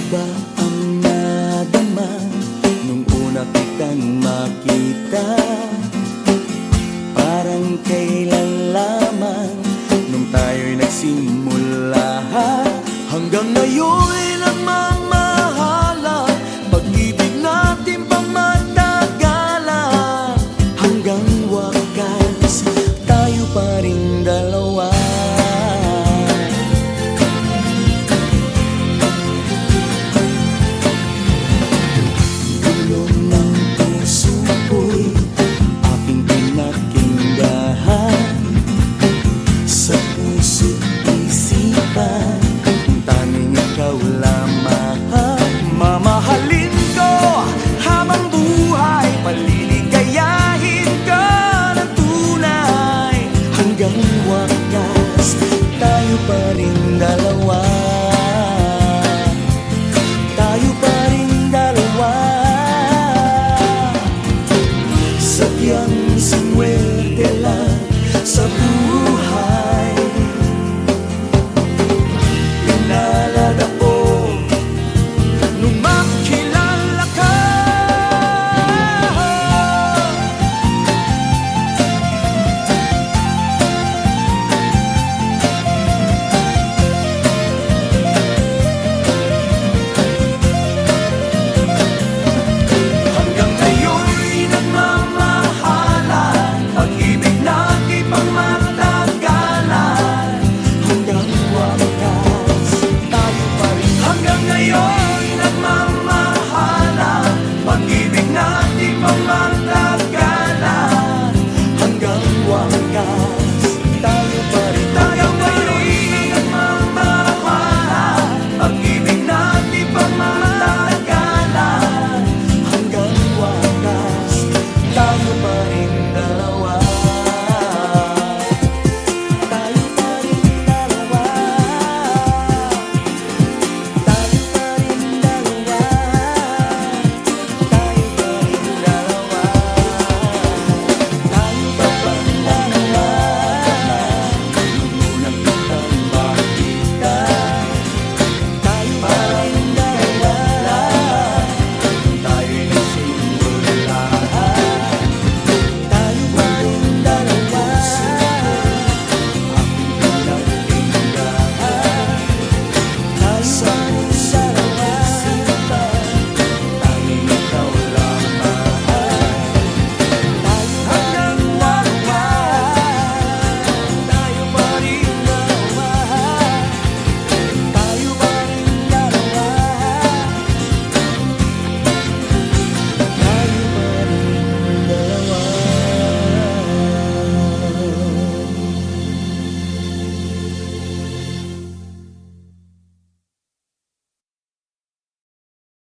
ba ang nadama nung una kitang makita? Parang kailan lamang nung tayo'y nagsimula. Hanggang ngayon nagmamahalan, pag-ibig natin pang matagalan. Hanggang wakas, tayo pa rin dalawa. Dulo ng puso ko'y aking pinakinggahan. Sa puso't isipan, tanging ikaw lamang mamahalin.